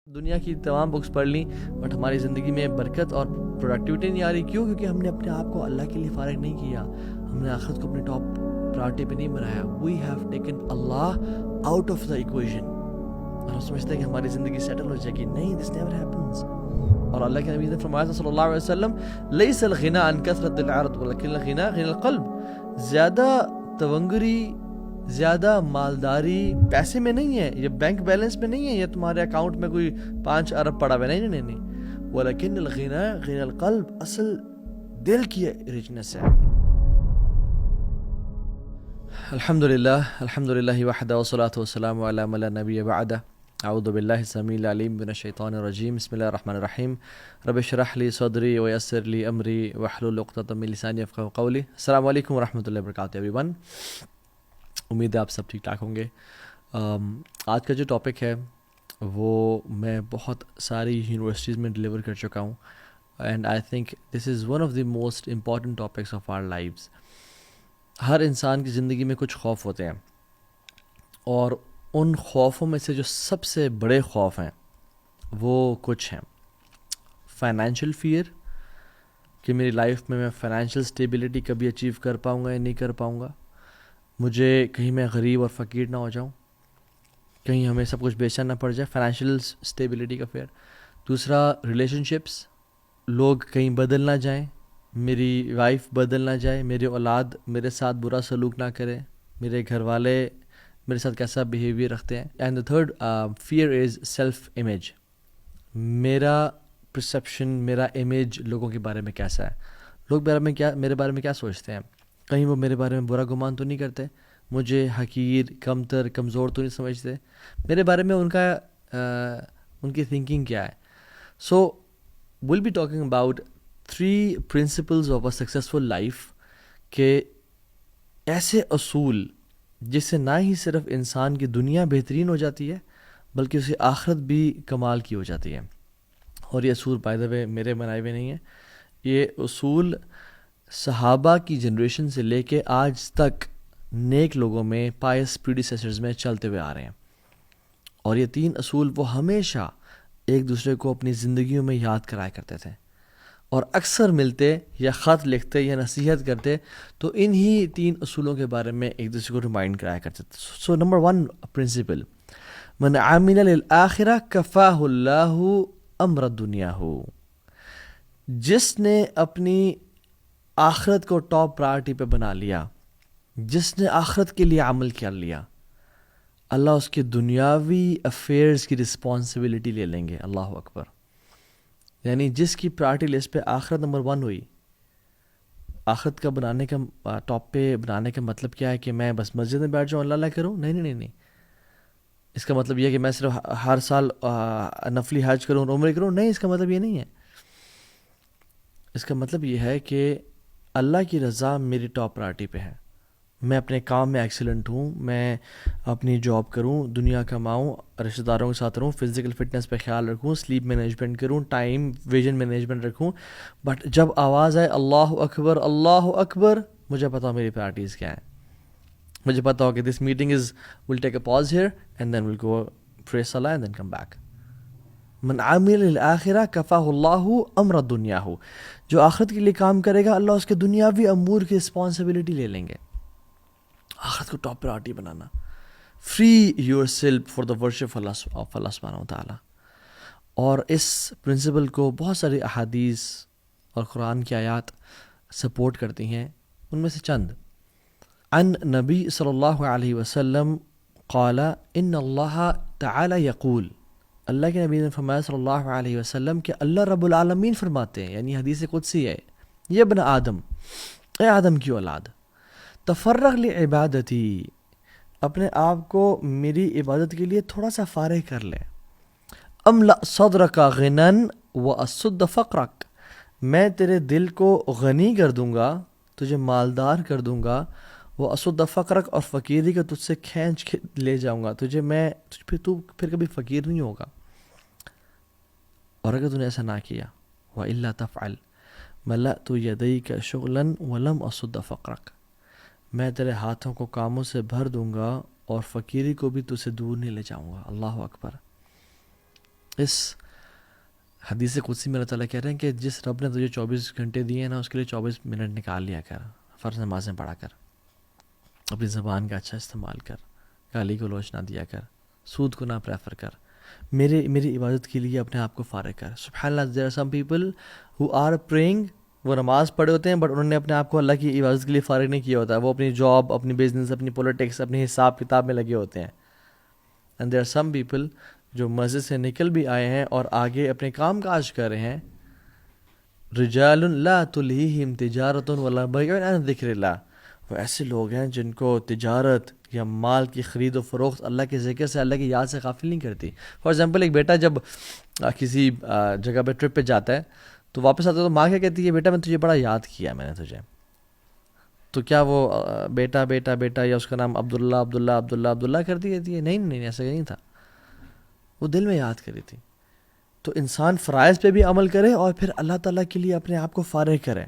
دنیا کی تمام بکس پڑھ لیں بٹ ہماری زندگی میں برکت اور پروڈکٹیوٹی نہیں آ رہی. کیوں؟ کیونکہ ہم نے اپنے آپ کو اللہ کے لیے فارغ نہیں کیا. ہم نے آخرت کو اپنی ٹاپ پرائورٹی پہ نہیں بنایا. We have taken Allah out of the equation اور ہم سمجھتے ہیں کہ ہماری زندگی سیٹل ہو جائے گی. نہیں, دس نیور ہیپنس. اور اللہ کے نبی نے فرمایا صلی اللہ علیہ وسلم لیس الغنى عن کثرت العرض ولکن الغنى غنى القلب. زیادہ تونگری, زیادہ مالداری پیسے میں نہیں ہے, یہ بینک بیلنس میں نہیں ہے, یہ تمہارے اکاؤنٹ میں کوئی 5 ارب پڑا ہوا ہے. نہیں نہیں نہیں, ولیکن الغنى غنى القلب, اصل دل کی ریچنس ہے. الحمدللہ وحدہ والصلاۃ والسلام علی من لا نبی بعدہ. اعوذ باللہ السمیع العلیم من الشیطان الرجیم. بسم اللہ الرحمن الرحیم. رب اشرح لی صدری ویسر لی امری واحلل عقدۃ من لسانی یفقہوا قولی. السلام علیکم ورحمۃ اللہ وبرکاتہ ایوری ون. امید ہے آپ سب ٹھیک ٹھاک ہوں گے. آج کا جو ٹاپک ہے وہ میں بہت ساری یونیورسٹیز میں ڈلیور کر چکا ہوں and I think this is one of the most important topics of our lives. ہر انسان کی زندگی میں کچھ خوف ہوتے ہیں اور ان خوفوں میں سے جو سب سے بڑے خوف ہیں وہ کچھ ہیں. فائنینشیل فیئر کہ میری لائف میں فائنینشیل اسٹیبلٹی کبھی اچیو کر پاؤں گا یا نہیں کر پاؤں گا. مجھے کہیں میں غریب اور فقیر نہ ہو جاؤں, کہیں ہمیں سب کچھ بیچنا نہ پڑ جائے. فائنینشیل اسٹیبلٹی کا فیئر. دوسرا ریلیشن شپس, لوگ کہیں بدل نہ جائیں, میری وائف بدل نہ جائے, میری اولاد میرے ساتھ برا سلوک نہ کرے, میرے گھر والے میرے ساتھ کیسا بیہیویئر رکھتے ہیں. And the third fear is self image. میرا پرسیپشن, میرا امیج لوگوں کے بارے میں کیسا ہے, لوگ میرے بارے میں کیا سوچتے ہیں, کہیں وہ میرے بارے میں برا گمان تو نہیں کرتے, مجھے حقیر, کمتر, کمزور تو نہیں سمجھتے, میرے بارے میں ان کی تھنکنگ کیا ہے. So will be talking about 3 principles of a successful life, کہ ایسے اصول جس سے نہ ہی صرف انسان کی دنیا بہترین ہو جاتی ہے بلکہ اسے آخرت بھی کمال کی ہو جاتی ہے. اور یہ اصول بائی دا وے میرے بنائے ہوئے نہیں ہیں, یہ اصول صحابہ کی جنریشن سے لے کے آج تک نیک لوگوں میں, پائس پریڈیسیسرز میں چلتے ہوئے آ رہے ہیں. اور یہ 3 اصول وہ ہمیشہ ایک دوسرے کو اپنی زندگیوں میں یاد کرایا کرتے تھے, اور اکثر ملتے یا خط لکھتے یا نصیحت کرتے تو انہی 3 اصولوں کے بارے میں ایک دوسرے کو ریمائنڈ کرایا کرتے تھے. سو نمبر 1 پرنسپل, من عمل للآخرہ کفاہ اللہ امر الدنیا. جس نے اپنی آخرت کو ٹاپ پرائرٹی پہ بنا لیا, جس نے آخرت کے لیے عمل کر لیا, اللہ اس کے دنیاوی افیئرز کی رسپانسبلٹی لے لیں گے. اللہ اکبر. یعنی جس کی پرائرٹی لسٹ پہ آخرت نمبر 1 ہوئی, آخرت کا بنانے کا ٹاپ پہ بنانے کا مطلب کیا ہے کہ میں بس مسجد میں بیٹھ جاؤں اللہ اللہ کروں؟ نہیں نہیں نہیں. اس کا مطلب یہ ہے کہ میں صرف ہر سال نفلی حج کروں, عمرے کروں؟ نہیں, اس کا مطلب یہ نہیں ہے. اس کا مطلب یہ ہے کہ اللہ کی رضا میری ٹاپ پرائرٹی پہ ہے, میں اپنے کام میں ایکسیلنٹ ہوں, میں اپنی جاب کروں, دنیا کماؤں, رشتہ داروں کے ساتھ رہوں, فزیکل فٹنس پہ خیال رکھوں, سلیپ مینجمنٹ کروں, ٹائم ویژن مینجمنٹ رکھوں. بٹ جب آواز آئے اللہ اکبر اللہ اکبر, مجھے پتا ہو میری پرائرٹیز کیا ہیں. مجھے پتا ہو کہ this meeting will take a pause here and then will go pray صلاح اینڈ دین کم بیک. من عامل للآخرہ کفاہ اللہ امر الدنیا. جو آخرت کے لیے کام کرے گا اللہ اس کے دنیاوی امور کی رسپانسبلٹی لے لیں گے. آخرت کو ٹاپ پرائرٹی بنانا, free yourself for the worship of اللہ سبحانہ وتعالی. اور اس پرنسپل کو بہت ساری احادیث اور قرآن کی آیات سپورٹ کرتی ہیں. ان میں سے چند. عن نبی صلی اللہ علیہ وسلم قال ان اللہ تعالی یقول, اللہ کے نبی نے فرمایا صلی اللہ علیہ وسلم کہ اللہ رب العالمین فرماتے ہیں, یعنی حدیث قدسی ہے, یہ ابن آدم, اے آدم کی اولاد, تفرغ لعبادتی, اپنے آپ کو میری عبادت کے لیے تھوڑا سا فارغ کر لے. املا صدرک غنن واسد فقرک, میں تیرے دل کو غنی کر دوں گا, تجھے مالدار کر دوں گا. وہ اسد فقرک, اور فقیری کا تجھ سے کھینچ کے لے جاؤں گا تجھے میں, تو پھر کبھی فقیر نہیں ہوگا. اور اگر تو نے ایسا نہ کیا, وَإِلَّا تَفْعَلْ مَلَأْتُ يَدَيْكَ شُغْلًا وَلَمْ أَصُدَّ فَقْرَكَ, میں تیرے ہاتھوں کو کاموں سے بھر دوں گا اور فقیری کو بھی تجھ سے دور نہیں لے جاؤں گا. اللہ اکبر. اس حدیث قدسی میں اللہ تعالیٰ کہہ رہے ہیں کہ جس رب نے تجھے 24 گھنٹے دیے ہیں نا، اس کے لیے 24 منٹ نکال لیا کر، فرض نمازیں پڑھا کر، اپنی زبان کا اچھا استعمال کر، گالی گلوچ نہ دیا کر، سود کو نہ پریفر کر، میری عبادت کے لیے اپنے آپ کو فارغ کر. سبحان اللہ، there are some people who are praying، وہ نماز پڑھے ہوتے ہیں بٹ انہوں نے اپنے آپ کو اللہ کی عبادت کے لیے فارغ نہیں کیا ہوتا ہے، وہ اپنی جاب، اپنی بزنس، اپنی پولیٹکس، اپنی حساب کتاب میں لگے ہوتے ہیں. And there are some people جو مسجد سے نکل بھی آئے ہیں اور آگے اپنے کام کاج کر رہے ہیں. رجال لا تلہیہم تجارت ولا بیع عن ذکر اللہ، وہ ایسے لوگ ہیں جن کو تجارت یا مال کی خرید و فروخت اللہ کے ذکر سے، اللہ کی یاد سے غافل نہیں کرتی. فار ایگزامپل، ایک بیٹا جب کسی جگہ پہ ٹرپ پہ جاتا ہے تو واپس آتا ہے تو ماں کیا کہتی ہے، بیٹا میں تجھے بڑا یاد کیا میں نے تجھے. تو کیا وہ بیٹا بیٹا بیٹا یا اس کا نام عبداللہ عبداللہ عبداللہ عبداللہ کرتی کہتی ہے؟ نہیں نہیں، ایسا نہیں تھا، وہ دل میں یاد کری تھی. تو انسان فرائض پہ بھی عمل کرے اور پھر اللہ تعالیٰ کے لیے اپنے آپ کو فارغ کرے،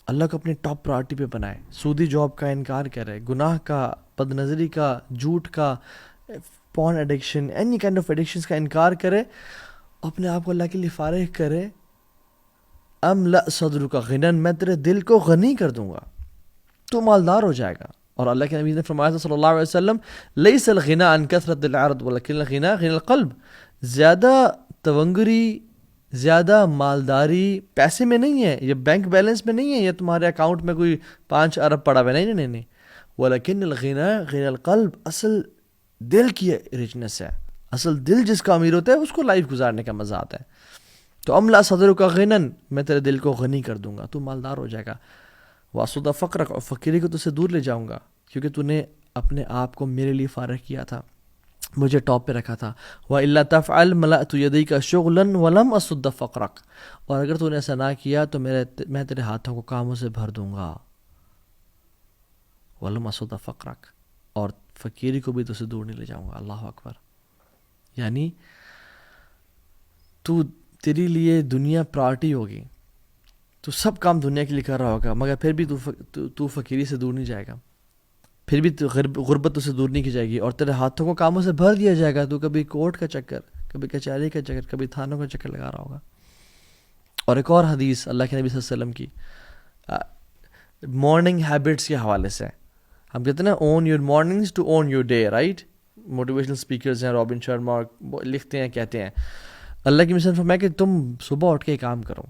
اللہ کو اپنی ٹاپ پرائرٹی پہ بنائے، سودی جاب کا انکار کرے، گناہ کا، بد نظری کا، جھوٹ کا، porn addiction, any kind of addictions کا انکار کرے، اپنے آپ کو اللہ کے لیے فارغ کرے. املأ صدرک غنی، میں تیرے دل کو غنی کر دوں گا، تو مالدار ہو جائے گا. اور اللہ کے نبی نے فرمایا صلی اللہ علیہ وسلم، لیس الغنی عن کثرت العرض ولکن الغنی غنی القلب، زیادہ تونگری، زیادہ مالداری پیسے میں نہیں ہے، یہ بینک بیلنس میں نہیں ہے، یہ تمہارے اکاؤنٹ میں کوئی 5 ارب پڑا ہوا، نہیں نہیں نہیں، ولیکن الغنی غنی القلب، اصل دل کی رچنس ہے، اصل دل جس کا امیر ہوتا ہے اس کو لائف گزارنے کا مزہ آتا ہے. تو املا صدرک غنی، میں تیرے دل کو غنی کر دوں گا، تو مالدار ہو جائے گا. واسود فقرک، اور فقیری کو تو سے دور لے جاؤں گا، کیونکہ تو نے اپنے آپ کو میرے لیے فارغ کیا تھا، مجھے ٹاپ پہ رکھا تھا. وَإِلَّا تَفْعَلْ مَلَأْتُ يَدَيْكَ شُغْلًا وَلَمْ أَصُدَّ فَقْرَكَ، اور اگر تو نے ایسا نہ کیا تو میں تیرے ہاتھوں کو کاموں سے بھر دوں گا. وَلَمْ أَصُدَّ فَقْرَكَ، اور فقیری کو بھی تو سے دور نہیں لے جاؤں گا. اللہ اکبر. یعنی تیری لیے دنیا پرائرٹی ہوگی، تو سب کام دنیا کے لیے کر رہا ہوگا، مگر پھر بھی تو فقیری سے دور نہیں جائے گا، پھر بھی غربت سے دور نہیں کی جائے گی، اور تیرے ہاتھوں کو کاموں سے بھر دیا جائے گا. تو کبھی کورٹ کا چکر، کبھی کچہری کا چکر، کبھی تھانوں کا چکر لگا رہا ہوگا. اور ایک اور حدیث اللہ کے نبی صلی اللہ علیہ وسلم کی مارننگ ہیبٹس کے حوالے سے، ہم کہتے ہیں نا own your mornings to own your day, right? Motivational speakers ہیں، رابن شرما لکھتے ہیں، کہتے ہیں اللہ کی مثال فرمایا کہ تم صبح اٹھ کے کام کرو،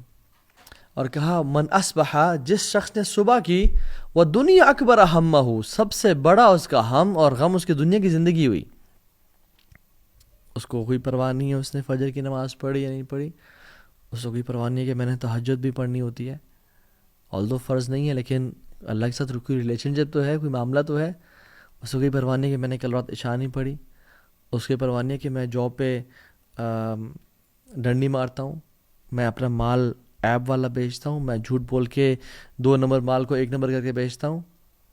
اور کہا من اصبح، جس شخص نے صبح کی، وہ دنیا اکبر ہمہ، سب سے بڑا اس کا ہم اور غم اس کی دنیا کی زندگی ہوئی، اس کو کوئی پرواہ نہیں ہے اس نے فجر کی نماز پڑھی یا نہیں پڑھی، اس کو کوئی پرواہ نہیں ہے کہ میں نے تہجد بھی پڑھنی ہوتی ہے، آلدو فرض نہیں ہے لیکن اللہ کے ساتھ کوئی ریلیشن شپ تو ہے، کوئی معاملہ تو ہے. اس کو کوئی پرواہ نہیں ہے کہ میں نے کل رات عشاء نہیں پڑھی، اس کی پرواہ نہیں ہے کہ میں جاب پہ ڈنڈی مارتا ہوں، میں اپنا مال ایپ والا بیچتا ہوں، میں جھوٹ بول کے 2 نمبر مال کو 1 نمبر کر کے بیچتا ہوں.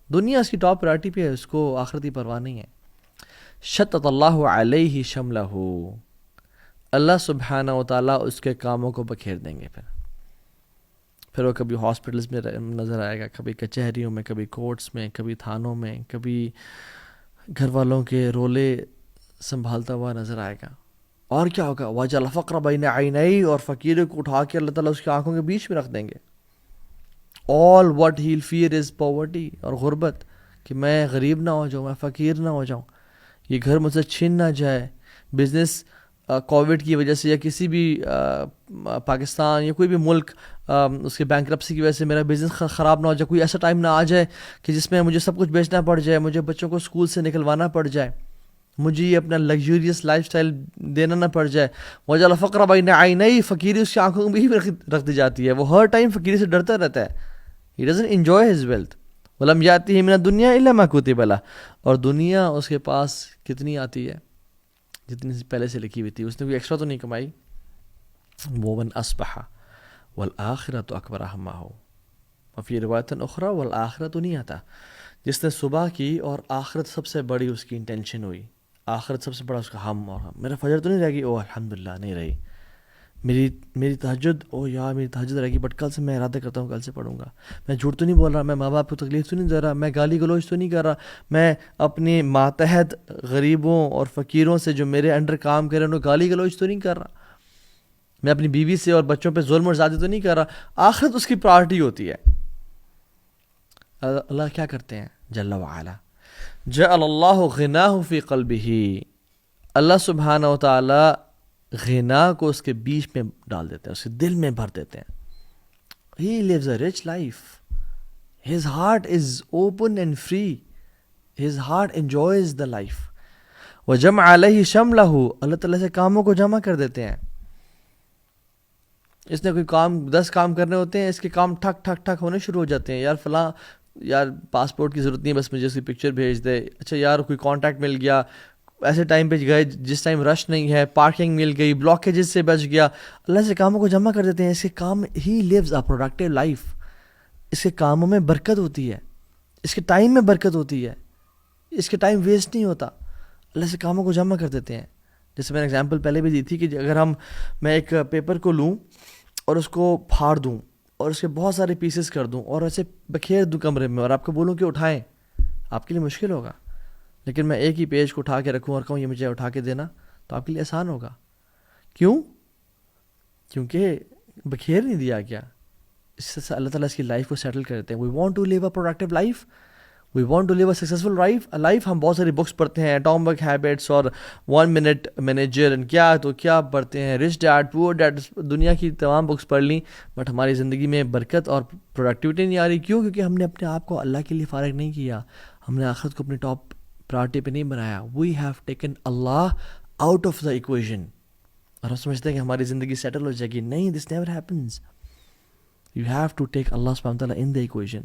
دنیا اس کی ٹاپ پرائرٹی پہ ہے، اس کو آخرتی پرواہ نہیں ہے. شتت اللہ علیہ شملہ، اللہ سبحانہ و تعالیٰ اس کے کاموں کو بکھیر دیں گے. پھر وہ کبھی ہاسپٹلز میں نظر آئے گا، کبھی کچہریوں میں، کبھی کورٹس میں، کبھی تھانوں میں، کبھی گھر والوں کے رولے سنبھالتا ہوا نظر آئے گا. اور کیا ہوگا؟ وَجَعَلَ الْفَقْرَ بَيْنَ عَيْنَيْهِ، اور فقیر کو اٹھا کے اللہ تعالیٰ اس کی آنکھوں کے بیچ میں رکھ دیں گے. all what he'll fear is poverty، اور غربت، کہ میں غریب نہ ہو جاؤں، میں فقیر نہ ہو جاؤں، یہ گھر مجھ سے چھن نہ جائے، بزنس کووڈ کی وجہ سے یا کسی بھی پاکستان یا کوئی بھی ملک اس کے بینکرپسی کی وجہ سے میرا بزنس خراب نہ ہو جائے، کوئی ایسا ٹائم نہ آ جائے کہ جس میں مجھے سب کچھ بیچنا پڑ جائے، مجھے بچوں کو اسکول سے نکلوانا پڑ جائے، مجھے یہ اپنا لگژریس لائف سٹائل دینا نہ پڑ جائے. وَجَعَلَ الْفَقْرَ بَيْنَ عَيْنَيْهِ، فقیری اس کی آنکھوں میں بھی رکھ دی جاتی ہے، وہ ہر ٹائم فقیری سے ڈرتا رہتا ہے. He doesn't enjoy his wealth. وَلَمْ يَأْتِهِ مِنَ الدُّنْيَا إِلَّا مَا كُتِبَ لَهُ، اور دنیا اس کے پاس کتنی آتی ہے؟ جتنی پہلے سے لکھی ہوئی تھی، اس نے کوئی ایکسٹرا تو نہیں کمائی. وَمَنْ أَصْبَحَ وَالْآخِرَةُ أَكْبَرُ هَمَّهُ، وفي روایت اخرى والآخرۃ نیتہ، جس نے صبح کی اور آخرت سب سے بڑی اس کی انٹینشن ہوئی، آخرت سب سے بڑا اس کا ہم، اور میرا فجر تو نہیں رہے گی، او الحمدللہ نہیں رہی، میری تہجد، او یار میری تہجد رہے گی، بٹ کل سے میں ارادہ کرتا ہوں کل سے پڑھوں گا، میں جھوٹ تو نہیں بول رہا، میں ماں باپ کو تکلیف تو نہیں دے رہا، میں گالی گلوچ تو نہیں کر رہا، میں اپنے ماتحت غریبوں اور فقیروں سے جو میرے انڈر کام کر رہے ہیں انہوں گالی گلوچ تو نہیں کر رہا، میں اپنی بیوی سے اور بچوں پہ ظلم اور زیادتی تو نہیں کر رہا، آخرت اس کی پرائرٹی ہوتی ہے. اللہ کیا کرتے ہیں جل وعلا، جعل اللہ غناہ فی قلبہ، اللہ سبحانہ و تعالی غنا کو اس کے بیچ میں ڈال دیتے ہیں، اس کے دل میں بھر دیتے ہیں. He lives a rich life. His heart is open and free. His heart enjoys the life. وَجَمْعَ عَلَيْهِ شَمْلَهُ، اللہ تعالیٰ سے کاموں کو جمع کر دیتے ہیں. اس نے کوئی کام 10 کام کرنے ہوتے ہیں، اس کے کام ٹھک ٹھک ٹھک ہونے شروع ہو جاتے ہیں. یار فلاں، یار پاسپورٹ کی ضرورت نہیں ہے، بس مجھے اس کی پکچر بھیج دے. اچھا یار کوئی کانٹیکٹ مل گیا، ایسے ٹائم پہ گئے جس ٹائم رش نہیں ہے، پارکنگ مل گئی، بلاکیجز سے بچ گیا. اللہ سے کاموں کو جمع کر دیتے ہیں. اس کے کام، ہی لیوز اے پروڈکٹیو لائف. اس کے کاموں میں برکت ہوتی ہے، اس کے ٹائم میں برکت ہوتی ہے، اس کے ٹائم ویسٹ نہیں ہوتا. اللہ سے کاموں کو جمع کر دیتے ہیں. جیسے میں نے اگزامپل پہلے بھی دی تھی کہ اگر میں ایک پیپر کو لوں اور اس کو پھاڑ دوں اور اس کے بہت سارے پیسز کر دوں اور ایسے بکھیر دوں کمرے میں، اور آپ کو بولوں کہ اٹھائیں، آپ کے لیے مشکل ہوگا. لیکن میں ایک ہی پیج کو اٹھا کے رکھوں اور کہوں یہ مجھے اٹھا کے دینا، تو آپ کے لیے آسان ہوگا. کیوں؟ کیونکہ بکھیر نہیں دیا گیا. اس سے اللہ تعالیٰ اس کی لائف کو سیٹل کر دیتے ہیں. We want to live a productive life, we want to live a successful life. ہم بہت ساری بکس پڑھتے ہیں، ایٹامک ہیبٹس اور 1 منٹ مینیجر، کیا تو کیا پڑھتے ہیں، رچ ڈیڈ پور ڈیڈ، دنیا کی تمام بکس پڑھ لیں، بٹ ہماری زندگی میں برکت اور پروڈکٹیوٹی نہیں آ رہی. کیوں؟ کیونکہ ہم نے اپنے آپ کو اللہ کے لیے فارغ نہیں کیا، ہم نے آخرت کو اپنی ٹاپ پرائرٹی پہ نہیں بنایا. We have taken Allah out of the equation, اور ہم سمجھتے ہیں کہ ہماری زندگی سیٹل ہو جائے گی. نہیں، this never happens. You have to take Allah subhanahu wa ta'ala in the equation.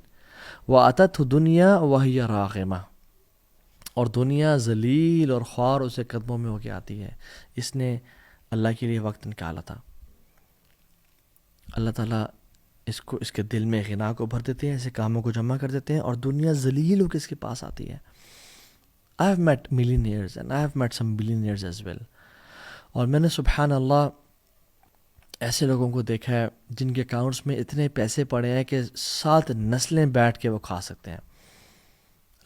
وَأَتَتْهُ دُنْيَا وَهِيَ رَاغِمَةٌ، اور دنیا ذلیل اور خوار اسے قدموں میں ہو کے آتی ہے. اس نے اللہ کے لیے وقت نکالا تھا. اللہ تعالیٰ اس کے دل میں غنا کو بھر دیتے ہیں، ایسے کاموں کو جمع کر دیتے ہیں، اور دنیا ذلیل ہو کے اس کے پاس آتی ہے. I have met millionaires and I have met some billionaires as well. اور میں نے سبحان اللہ ایسے لوگوں کو دیکھا ہے جن کے اکاؤنٹس میں اتنے پیسے پڑے ہیں کہ 7 نسلیں بیٹھ کے وہ کھا سکتے ہیں،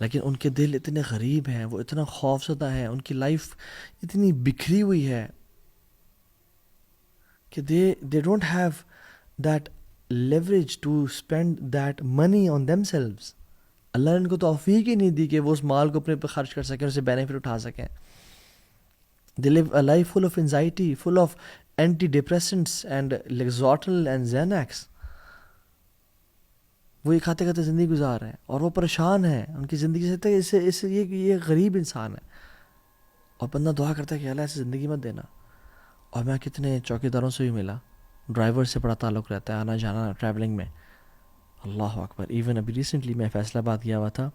لیکن ان کے دل اتنے غریب ہیں، وہ اتنا خوفزدہ ہیں، ان کی لائف اتنی بکھری ہوئی ہے کہ they don't have that leverage to spend that money on themselves. اللہ نے ان کو توفیق ہی نہیں دی کہ وہ اس مال کو اپنے پہ خرچ کر سکیں، اسے بینیفٹ اٹھا سکیں. They live a life full of anxiety, full of antidepressants and Lexotil and Xanax. وہ یہ کھاتے کھاتے زندگی گزار رہے ہیں اور وہ پریشان ہیں ان کی زندگی سے. یہ غریب انسان ہے، اور بندہ دعا کرتا ہے کہ اللہ ایسے زندگی مت دینا. اور میں کتنے چوکیداروں سے بھی ملا، ڈرائیور سے بڑا تعلق رہتا ہے، آنا جانا ٹریولنگ میں. اللہ اکبر. ایون ابھی ریسنٹلی میں فیصل آباد گیا ہوا تھا،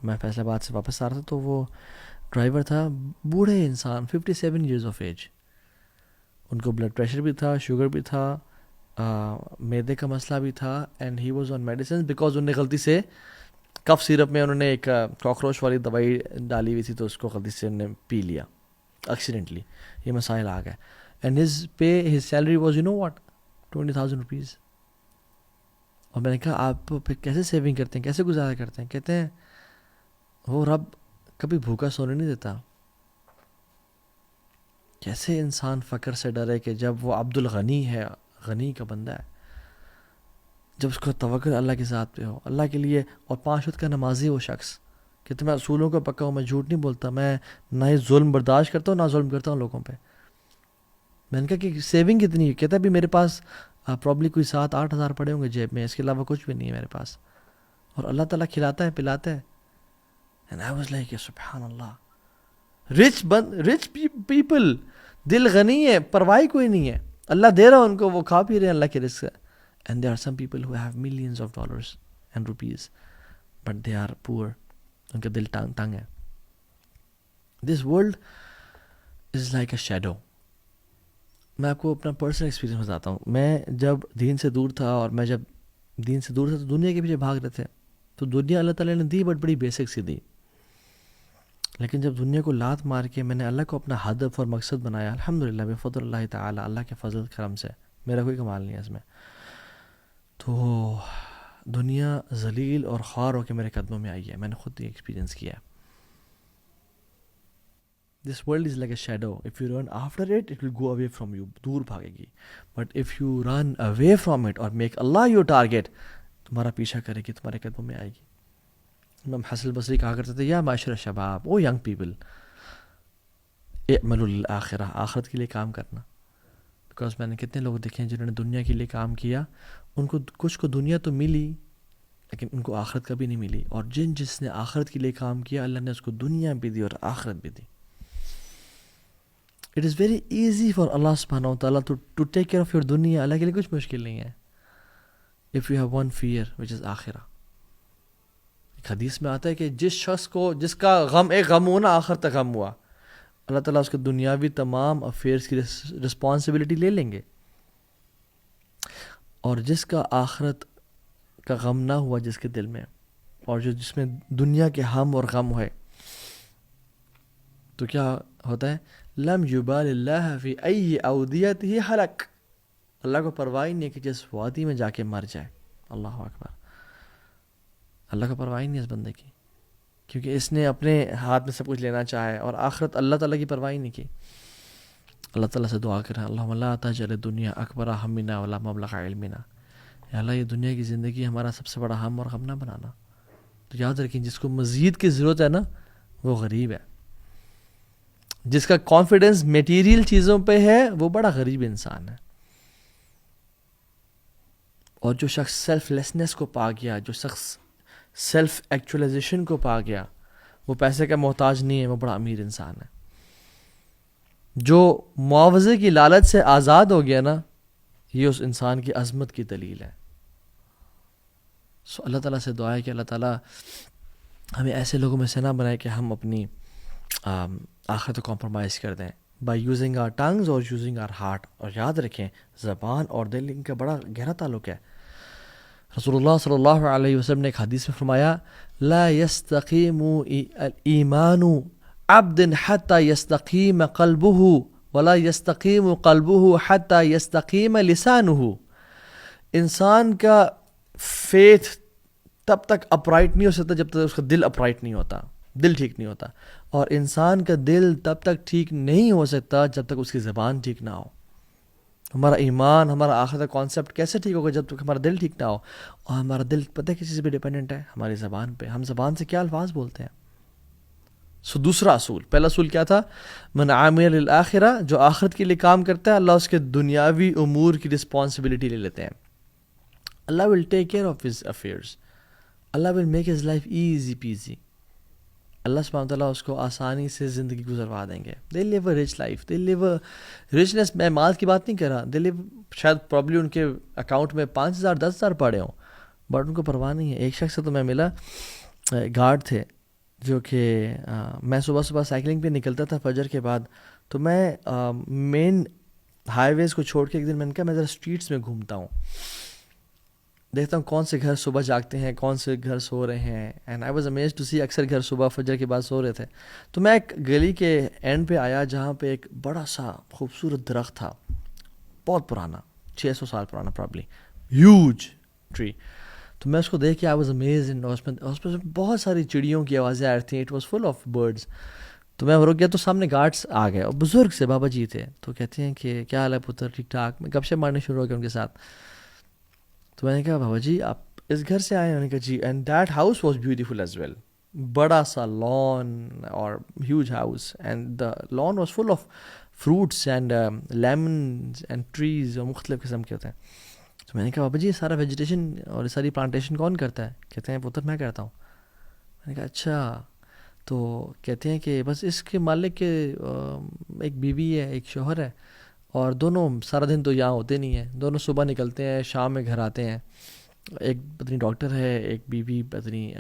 میں فیصل آباد سے واپس آ رہا تھا، تو وہ ڈرائیور تھا بوڑھے انسان، 57 ایئرز آف ایج. ان کو بلڈ پریشر بھی تھا، شوگر بھی تھا، میدے کا مسئلہ بھی تھا، and he was on medicine because انہوں نے غلطی سے کف سیرپ میں انہوں نے ایک کاکروچ والی دوائی ڈالی ہوئی تھی، تو اس کو غلطی سے انہوں نے پی لیا ایکسیڈنٹلی. یہ مسائل آ گئے. And his salary was you know what 20,000 rupees. اور میں نے کہا آپ پھر کیسے سیونگ کرتے ہیں، کیسے گزارا کرتے ہیں؟ کہتے ہیں وہ رب کبھی بھوکا سونے نہیں دیتا. کیسے انسان فقر سے ڈرے کہ جب وہ عبد الغنی ہے، غنی کا بندہ ہے، جب اس کو توکل اللہ کے ذات پہ ہو، اللہ کے لیے، اور 5 وقت کا نمازی وہ شخص کہ میں اصولوں کو پکا ہوں، میں جھوٹ نہیں بولتا، میں نہ ہی ظلم برداشت کرتا ہوں نہ ظلم کرتا ہوں لوگوں پہ. میں نے کہا کہ سیونگ کتنی ہے؟ کہتا ہے بھی میرے پاس پرابلی کوئی 7-8 ہزار پڑے ہوں گے جیب میں، اس کے علاوہ کچھ بھی نہیں ہے میرے پاس، اور اللہ تعالیٰ کھلاتا ہے پلاتا ہے. And I was like سبحان اللہ. رچ پیپل، دل غنی ہے، پرواہ کوئی نہیں ہے، اللہ دے رہا ان کو، وہ کھا پی رہے ہیں اللہ کے رزق سے. And there are some people who have millions of dollars and rupees but they are poor. ان کا دل تنگ ہے. This world is like a shadow. میں آپ کو اپنا پرسنل ایکسپیرینس بتاتا ہوں. میں جب دین سے دور تھا تو دنیا کے پیچھے بھاگ رہے تھے، تو دنیا اللہ تعالیٰ نے دی بٹ بڑی بیسک سی دی. لیکن جب دنیا کو لات مار کے میں نے اللہ کو اپنا ہدف اور مقصد بنایا، الحمدللہ بفضل اللہ تعالیٰ، اللہ کے فضل کرم سے، میرا کوئی کمال نہیں ہے اس میں، تو دنیا ذلیل اور خوار ہو کے میرے قدموں میں آئی ہے. میں نے خود یہ ایکسپیرینس کیا ہے. This world is like a shadow. If you run after it, it will go away from you. دور بھاگے گی. But if you run away from it or make Allah your target, تمہارا پیچھا کرے گی, تمہارے قدموں میں آئے گی. امام حسن البصری کہا کرتے تھے, یا معاشر شباب, او ینگ پیپل, اعملوا للآخرہ, آخرت کے لیے کام کرنا. بیکاز میں نے کتنے لوگ دیکھے ہیں جنہوں نے دنیا کے لیے کام کیا, ان کو کچھ کو دنیا تو ملی لیکن ان کو آخرت کبھی نہیں ملی. اور جس نے آخرت کے لیے کام کیا, اللہ نے اس کو دنیا بھی دی اور آخرت بھی دی. It is very easy for Allah subhanahu wa ta'ala to take care of your dunya. اللہ کے لیے کچھ مشکل نہیں ہے. If you have one fear which is آخرہ. ایک حدیث میں آتا ہے کہ جس شخص کو, جس کا غم ایک غم ہو نا, آخر تک غم ہوا, اللہ تعالیٰ اس کے دنیاوی تمام افیئرس کی رسپانسبلٹی لے لیں گے. اور جس کا آخرت کا غم نہ ہوا جس کے دل میں, اور جس میں دنیا کے ہم اور غم ہوئے, تو کیا ہوتا ہے, لم یبال اللہ فی ای اودیتہ حلق, اللہ کو پرواہ نہیں ہے کہ جس وادی میں جا کے مر جائے. اللہ اکبر. اللہ کو پرواہ نہیں ہے اس بندے کی, کیونکہ اس نے اپنے ہاتھ میں سب کچھ لینا چاہے, اور آخرت اللہ تعالیٰ کی پرواہ نہیں کی. اللہ تعالیٰ سے دعا کریں, اللہم لا تجعل الدنیا اکبر ہمنا ولا مبلغ علمنا. یا اللہ, یہ دنیا کی زندگی ہمارا سب سے بڑا ہم اور غم نہ بنانا. تو یاد رکھیں, جس کو مزید کی ضرورت ہے نا, وہ غریب ہے. جس کا کانفیڈنس میٹیریل چیزوں پہ ہے, وہ بڑا غریب انسان ہے. اور جو شخص سیلف لیسنس کو پا گیا, جو شخص سیلف ایکچولائزیشن کو پا گیا, وہ پیسے کا محتاج نہیں ہے, وہ بڑا امیر انسان ہے. جو معاوضے کی لالچ سے آزاد ہو گیا نا, یہ اس انسان کی عظمت کی دلیل ہے. سو اللہ تعالیٰ سے دعا ہے کہ اللہ تعالیٰ ہمیں ایسے لوگوں میں سے نہ بنائے کہ ہم اپنی آخرت کو کمپرومائز کر دیں بائی یوزنگ آر ٹنگز اور یوزنگ آر ہارٹ. اور یاد رکھیں, زبان اور دل ان کا بڑا گہرا تعلق ہے. رسول اللہ صلی اللہ علیہ وسلم نے ایک حدیث میں فرمایا, لا يستقیم ایمان عبد حتی یستقیم قلبہ ولا یستقیم قلبہ حتی یستقیم لسانہ. انسان کا فیتھ تب تک اپرائٹ نہیں ہو سکتا جب تک اس کا دل اپرائٹ نہیں ہوتا, دل ٹھیک نہیں ہوتا. اور انسان کا دل تب تک ٹھیک نہیں ہو سکتا جب تک اس کی زبان ٹھیک نہ ہو. ہمارا ایمان, ہمارا آخرت کا کانسیپٹ کیسے ٹھیک ہوگا جب تک ہمارا دل ٹھیک نہ ہو. اور ہمارا دل پتہ ہے کس چیز پہ ڈیپینڈنٹ ہے, ہماری زبان پہ. ہم زبان سے کیا الفاظ بولتے ہیں. دوسرا اصول, پہلا اصول کیا تھا, من عامل للآخرہ, جو آخرت کے لیے کام کرتا ہے, اللہ اس کے دنیاوی امور کی رسپانسبلٹی لے لیتے ہیں. اللہ will take care of his affairs, اللہ will make his life easy peasy. اللہ سبحانہ وتعالیٰ اس کو آسانی سے زندگی گزروا دیں گے. They live a rich life, they live richness. میں مال کی بات نہیں کر رہا, دے لیو, شاید پرابلی ان کے اکاؤنٹ میں 5,000 10,000 پڑے ہوں, بٹ ان کو پرواہ نہیں ہے. ایک شخص سے تو میں ملا, گارڈ تھے, جو کہ میں صبح صبح سائیکلنگ پہ نکلتا تھا فجر کے بعد, تو میں مین ہائی ویز کو چھوڑ کے ایک دن میں نے کہا میں ذرا اسٹریٹس میں گھومتا ہوں, دیکھتا ہوں کون سے گھر صبح جاگتے ہیں, کون سے گھر سو رہے ہیں. And I was amazed to see, اکثر گھر صبح فجر کے بعد سو رہے تھے. تو میں ایک گلی کے اینڈ پہ آیا جہاں پہ ایک بڑا سا خوبصورت درخت تھا, بہت پرانا, 600 سال پرانا پرابلی, ہیوج ٹری. تو میں اس کو دیکھ کے آئی واز امیزڈ. اس میں بہت ساری چڑیوں کی آوازیں آ رہی تھیں, it was full of birds. تو میں رک گیا, تو سامنے گارڈس آ گئے, اور بزرگ سے بابا جی تھے. تو کہتے ہیں کہ کیا حال ہے پتر, ٹھیک ٹھاک. میں گپ شپ مارنے شروع ہو گیا ان کے ساتھ. تو میں نے کہا بابا جی آپ اس گھر سے آئے ہیں؟ انہوں نے کہا جی. And that house was beautiful as well, بڑا سا لان اور huge house, and the lawn was full of fruits and lemons and trees, اور مختلف قسم کے ہوتے ہیں. تو میں نے کہا بابا جی یہ سارا ویجیٹیشن اور یہ ساری پلانٹیشن کون کرتا ہے؟ کہتے ہیں پتر میں کرتا ہوں. میں نے کہا اچھا. تو کہتے ہیں کہ بس اس کے مالک کے ایک بیوی ہے, ایک شوہر ہے, اور دونوں سارا دن تو یہاں ہوتے نہیں ہیں. دونوں صبح نکلتے ہیں, شام میں گھر آتے ہیں. ایک پتنی ڈاکٹر ہے, ایک بیوی پتنی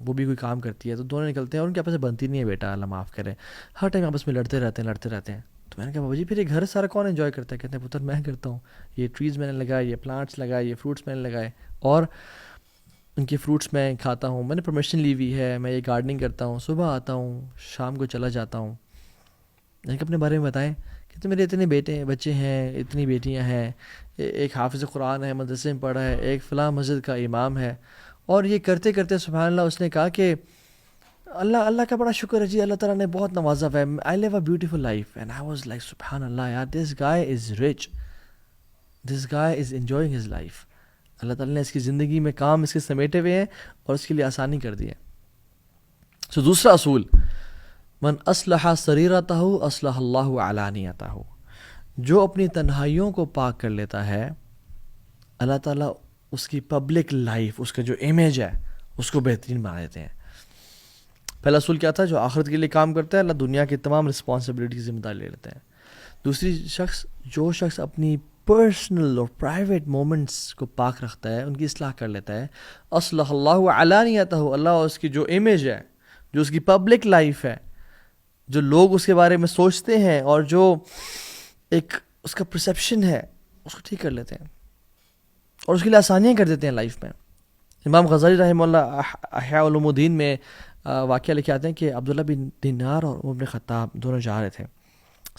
وہ بھی کوئی کام کرتی ہے. تو دونوں نکلتے ہیں, اور ان کے آپس میں بنتی نہیں ہے, بیٹا اللہ معاف کرے, ہر ٹائم آپس میں لڑتے رہتے ہیں. تو میں نے کہا بابا جی پھر یہ گھر سارا کون انجوائے کرتا ہے؟ کہتے ہیں پتر میں کرتا ہوں. یہ ٹریز میں نے لگائے, یہ پلانٹس لگائے, یہ فروٹس میں نے لگائے, اور ان کے فروٹس میں کھاتا ہوں. میں نے پرمیشن لی ہوئی ہے, میں یہ گارڈننگ کرتا ہوں, صبح آتا ہوں, شام کو چلا جاتا ہوں. میں نے کہا اپنے بارے میں بتائیں. کہتے میرے اتنے بچے ہیں, اتنی بیٹیاں ہیں, ایک حافظ قرآن ہے, مدرسے میں پڑھا ہے, ایک فلاں مسجد کا امام ہے. اور یہ کرتے کرتے سبحان اللہ اس نے کہا کہ اللہ کا بڑا شکر ہے جی، اللہ تعالیٰ نے بہت نوازا ہے، I live a beautiful life. And I was like سبحان اللہ یار، this guy is rich, this guy is enjoying his life. اللہ تعالیٰ نے اس کی زندگی میں کام اس کے سمیٹے ہوئے ہیں اور اس کے لیے آسانی کر دی ہے. سو دوسرا اصول، من اصلح سریرتہ اصلح اللہ علانیتہ، جو اپنی تنہائیوں کو پاک کر لیتا ہے اللہ تعالیٰ اس کی پبلک لائف، اس کا جو امیج ہے اس کو بہترین بنا دیتے ہیں. پہلا اصول کیا تھا؟ جو آخرت کے لیے کام کرتا ہے اللہ دنیا کی تمام رسپانسبلٹی کی ذمہ داری لے لیتے ہیں. دوسری جو شخص اپنی پرسنل اور پرائیویٹ مومنٹس کو پاک رکھتا ہے، ان کی اصلاح کر لیتا ہے، اصلح اللہ علانیتہ، اللہ اس کی جو امیج ہے، جو اس کی پبلک لائف ہے، جو لوگ اس کے بارے میں سوچتے ہیں اور جو ایک اس کا پرسیپشن ہے، اس کو ٹھیک کر لیتے ہیں اور اس کے لیے آسانیاں کر دیتے ہیں لائف میں. امام غزالی رحمہ اللہ احیاء علوم الدین میں واقعہ لکھے آتے ہیں کہ عبداللہ بن دینار اور عمر بن خطاب دونوں جا رہے تھے.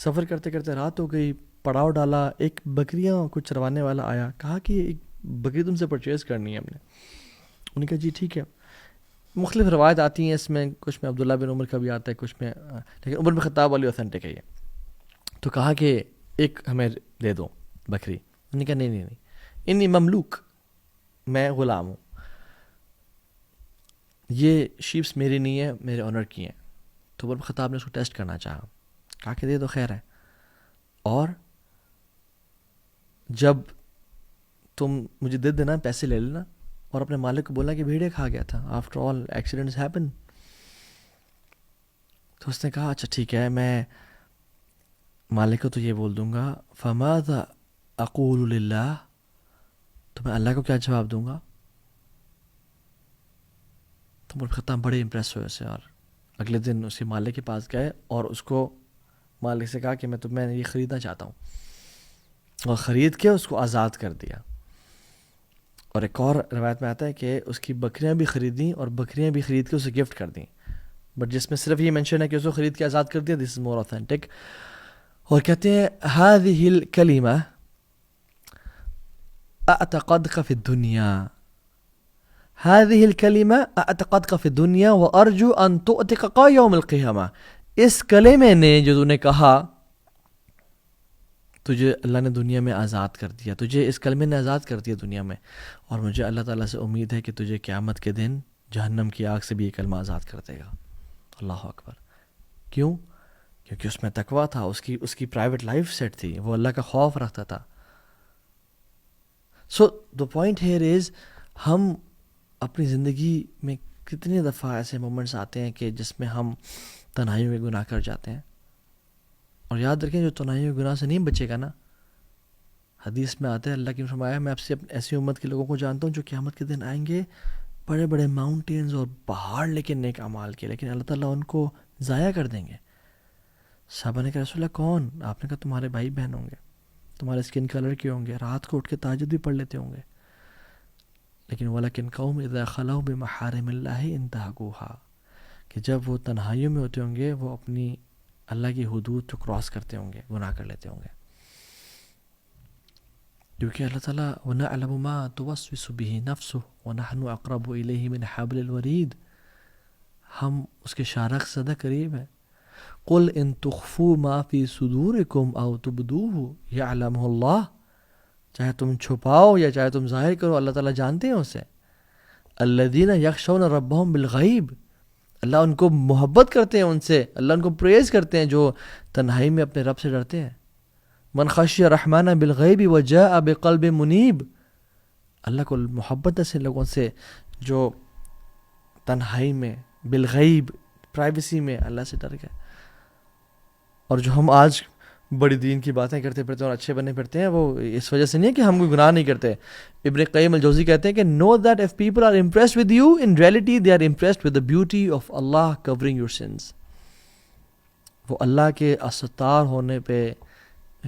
سفر کرتے کرتے رات ہو گئی، پڑاؤ ڈالا، ایک بکریاں کو چروانے والا آیا، کہا کہ ایک بکری تم سے پرچیز کرنی ہے ہم نے. انہوں نے کہا جی ٹھیک ہے. مختلف روایت آتی ہیں اس میں، کچھ میں عبداللہ بن عمر کا بھی آتا ہے، کچھ میں، لیکن عمر بن خطاب والی اوتھینٹک ہے یہ. تو کہا کہ ایک ہمیں دے دو بکری. انہوں نے کہا نہیں، انی مملوک، میں غلام ہوں، یہ شیپس میری نہیں ہے، میرے آنر کی ہیں. تو عمر بن خطاب نے اس کو ٹیسٹ کرنا چاہا، کہا کہ دے دو خیر ہے، اور جب تم مجھے دے دینا پیسے لے لینا اور اپنے مالک کو بولنا کہ بھیڑے کھا گیا تھا، آفٹر آل ایکسیڈنٹس ہیپن. تو اس نے کہا اچھا ٹھیک ہے، میں مالک کو تو یہ بول دوں گا، فماذا اقول للہ، تو میں اللہ کو کیا جواب دوں گا؟ تو عمر خطاب بڑے امپریس ہوئے اسے، اور اگلے دن اس کے مالک کے پاس گئے اور اس کو مالک سے کہا کہ میں یہ خریدنا چاہتا ہوں، اور خرید کے اس کو آزاد کر دیا. اور ایک اور روایت میں آتا ہے کہ اس کی بکریاں بھی خریدیں اور بکریاں بھی خرید کے اسے گفٹ کر دیں، بٹ جس میں صرف یہ مینشن ہے کہ اس کو خرید کے آزاد کر دیا، دس از مور اوتھینٹک. اور کہتے ہیں هذه الکلمہ اعتقدک فی الدنیا، هذه الکلمہ اعتقدک فی الدنیا وارجو ان تؤتقک یوم القیامہ. اس کلمے نے جو تو نے کہا، تجھے اللہ نے دنیا میں آزاد کر دیا، تجھے اس کلمے نے آزاد کر دیا دنیا میں، اور مجھے اللہ تعالیٰ سے امید ہے کہ تجھے قیامت کے دن جہنم کی آگ سے بھی یہ کلمہ آزاد کر دے گا. اللہ اکبر. کیوں؟ کیونکہ اس میں تقویٰ تھا، اس کی پرائیویٹ لائف سیٹ تھی، وہ اللہ کا خوف رکھتا تھا. سو دا پوائنٹ ہیئر از، ہم اپنی زندگی میں کتنی دفعہ ایسے مومنٹس آتے ہیں کہ جس میں ہم تنہائیوں میں گناہ کر جاتے ہیں، اور یاد رکھیں جو تنہائیوں میں گناہ سے نہیں بچے گا نا، حدیث میں آتا ہے اللہ کی فرمایا میں آپ سے ایسی امت کے لوگوں کو جانتا ہوں جو قیامت کے دن آئیں گے بڑے بڑے ماؤنٹینز اور پہاڑ لیکن نیک اعمال کے، لیکن اللہ تعالیٰ ان کو ضائع کر دیں گے. صحابہ نے کہا رسول اللہ کون؟ آپ نے کہا تمہارے بھائی بہن ہوں گے، تمہارے اسکن کلر کے ہوں گے، رات کو اٹھ کے تہجد بھی پڑھ لیتے ہوں گے، لیکن وَلَكِنْ قَوْمٌ إِذَا خَلَوْا بِمَحَارِمِ اللَّهِ انتهكوها، کہ جب وہ تنہائیوں میں ہوتے ہوں گے وہ اپنی اللہ کی حدود کو کراس کرتے ہوں گے، گناہ کر لیتے ہوں گے. کیونکہ اللہ تعالیٰ وَنَعْلَمُ مَا تُوَسْوِسُ بِهِ نَفْسُهُ وَنَحْنُ أَقْرَبُ إِلَيْهِ مِنْ حَبْلِ الْوَرِيدِ، ہم اس کے شارخ سے زیادہ قریب ہیں. قُلْ إِن تُخْفُوا مَا فِي صُدُورِكُمْ أَوْ تُبْدُوهُ يَعْلَمُهُ اللَّهُ، چاہے تم چھپاؤ یا چاہے تم ظاہر کرو اللہ تعالیٰ جانتے ہیں اسے. الَّذِينَ يَخْشَوْنَ رَبَّهُمْ بِالْغَيْبِ، اللہ ان کو محبت کرتے ہیں، ان سے اللہ ان کو پریز کرتے ہیں جو تنہائی میں اپنے رب سے ڈرتے ہیں. من خشی الرحمن بالغیب وجاء بقلب منیب، اللہ کو محبت ہے لوگوں سے جو تنہائی میں بالغیب پرائیویسی میں اللہ سے ڈر گئے. اور جو ہم آج بڑی دین کی باتیں کرتے پھرتے اور اچھے بنے پھرتے ہیں، وہ اس وجہ سے نہیں ہے کہ ہم کوئی گناہ نہیں کرتے. ابن قیم الجوزی کہتے ہیں کہ know that if people are impressed with you, in reality they are impressed with the beauty of Allah covering your sins. وہ اللہ کے استار ہونے پہ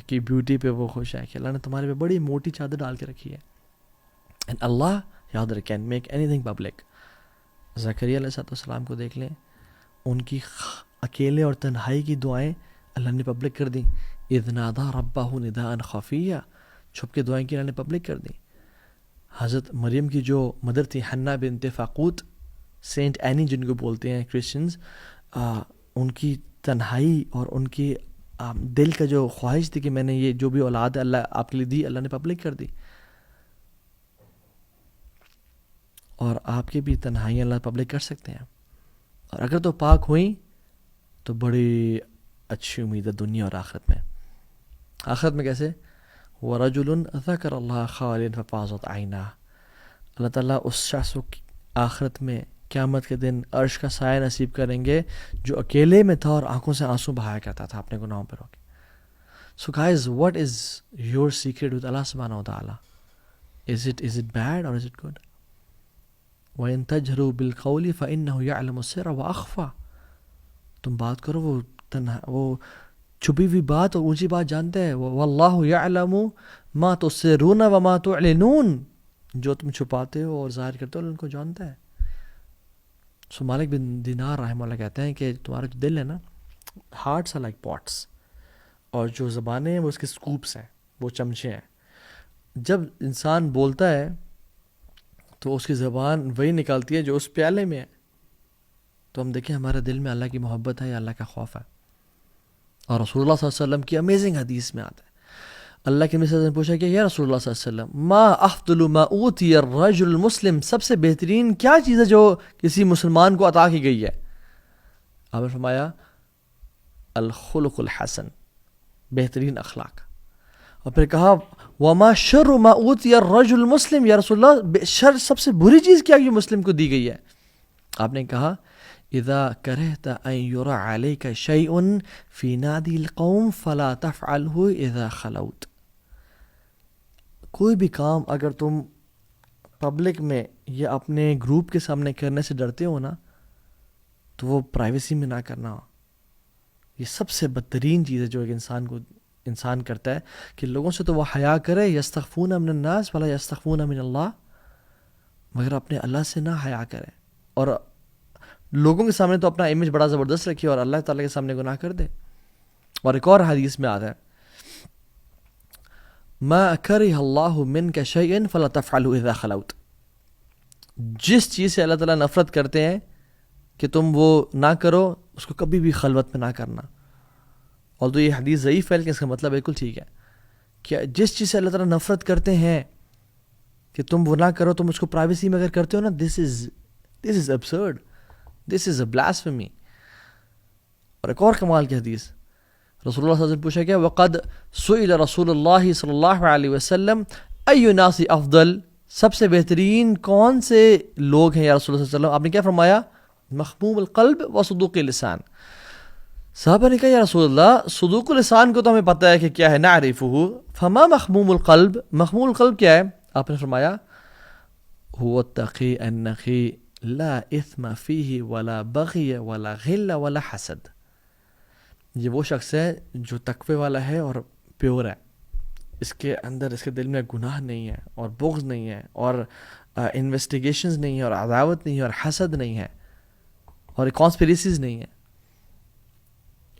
کی بیوٹی پہ وہ خوش ہے کہ اللہ نے تمہارے پہ بڑی موٹی چادر ڈال کے رکھی ہے. and Allah یاد رکھیں make anything public. زکریا علیہ السلام کو دیکھ لیں، ان کی اکیلے اور تنہائی کی دعائیں اللہ نے پبلک کر دیں. اذ نادى ربه نداء خفيا، چھپ کے دعائیں کی اللہ نے پبلک کر دیں. حضرت مریم کی جو مدر تھی حنا بنت فاقوت سینٹ اینی جن کو بولتے ہیں کرسچنز، ان کی تنہائی اور ان کی دل کا جو خواہش تھی کہ میں نے یہ جو بھی اولاد اللہ آپ کے لیے دی، اللہ نے پبلک کر دی. اور آپ کی بھی تنہائیاں اللہ پبلک کر سکتے ہیں، اور اگر تو پاک ہوئیں تو بڑی اچھی امید ہے دنیا اور آخرت میں. آخرت میں کیسے؟ وَرَجُلٌ ذَكَرَ اللَّهَ خَالِيًا فَفَاضَتْ عَيْنَاهُ. اللہ تعالیٰ اس شخص کو آخرت میں قیامت کے دن عرش کا سایہ نصیب کریں گے جو اکیلے میں تھا اور آنکھوں سے آنسو بہایا کرتا تھا اپنے گناہوں پر ہو کے. So guys, what is your secret with Allah subhanahu wa ta'ala? Is it bad or is it good? وَإِن تَجْهَرُوا بِالْقَوْلِ فَإِنَّهُ يَعْلَمُ السِّرَّ وَأَخْفَى. تم بات کرو، وہ چھپی ہوئی بات اور اونچی بات جانتے ہیں. وَاللَّهُ يَعْلَمُ مَا تُسِرُّونَ وَمَا تُعْلِنُونَ. جو تم چھپاتے ہو اور ظاہر کرتے ہو ان کو جانتا ہے. سو مالک بن دینار رحمہ اللہ کہتے ہیں کہ تمہارا جو دل ہے نا، ہارٹس آر لائک پاٹس، اور جو زبانیں ہیں وہ اس کے سکوپس ہیں، وہ چمچے ہیں. جب انسان بولتا ہے تو اس کی زبان وہی نکالتی ہے جو اس پیالے میں ہے. تو ہم دیکھیں ہمارے دل میں اللہ کی محبت ہے یا اللہ کا خوف ہے. اور رسول اللہ صلی اللہ علیہ وسلم کی امیزنگ حدیث میں آتا ہے، اللہ کے نبی صلی اللہ علیہ وسلم نے پوچھا کہ یا رسول اللہ صلی اللہ علیہ وسلم، ما افضل ما اوتی الرجل المسلم، سب سے بہترین کیا چیز ہے جو کسی مسلمان کو عطا کی گئی ہے؟ آپ نے فرمایا الخلق الحسن، بہترین اخلاق. اور پھر کہا وما شر ما اوتی الرجل المسلم، یا رسول اللہ شر سب سے بری چیز کیا جو مسلم کو دی گئی ہے؟ آپ نے کہا اذا کرہت ان یرى علیک شیء فی نادی القوم فلا تفعلہ اذا خلوت. کوئی بھی کام اگر تم پبلک میں یا اپنے گروپ کے سامنے کرنے سے ڈرتے ہو نا، تو وہ پرائیویسی میں نہ کرنا ہو. یہ سب سے بدترین چیز ہے جو ایک انسان کرتا ہے، کہ لوگوں سے تو وہ حیا کرے، یستخفون من الناس ولا یستخفون من اللہ، مگر اپنے اللہ سے نہ حیا کرے. اور لوگوں کے سامنے تو اپنا امیج بڑا زبردست رکھے اور اللہ تعالیٰ کے سامنے گناہ کر دے. اور ایک اور حدیث میں آتا ہے ما کرہ اللہ منک شیئا فلا تفعلہ اذا خلوت. جس چیز سے اللہ تعالیٰ نفرت کرتے ہیں کہ تم وہ نہ کرو، اس کو کبھی بھی خلوت میں نہ کرنا. اور تو یہ حدیث ضعیف ہے لیکن اس کا مطلب بالکل ٹھیک ہے کہ جس چیز سے اللہ تعالیٰ نفرت کرتے ہیں کہ تم وہ نہ کرو، تم اس کو پرائیویسی میں اگر کرتے ہو نا، this is absurd, this is a blasphemy. اور ایک اور کمال کی حدیث، رسول اللہ صلی اللہ علیہ وسلم پوچھا گیا وقد سئل رسول اللہ صلی اللہ علیہ وسلم ای الناس افضل، سب سے بہترین کون سے لوگ ہیں یا رسول اللہ صلی اللہ علیہ وسلم؟ آپ نے کیا فرمایا؟ مخموم القلب و صدوق اللسان. صحابہ نے کہا یا رسول اللہ صدوق اللسان کو تو ہمیں پتہ ہے کہ کیا ہے، نعرفہ، فما مخموم القلب، مخموم القلب کیا ہے؟ آپ نے فرمایا هو التقی النقی لا اثم فیہ ولا بغی ولا غل ولا حسد. یہ وہ شخص ہے جو تقوی والا ہے اور پیور ہے، اس کے اندر اس کے دل میں گناہ نہیں ہے اور بغض نہیں ہے اور انویسٹیگیشنز نہیں ہے اور عداوت نہیں ہے اور حسد نہیں ہے اور کانسپریسیز نہیں ہے.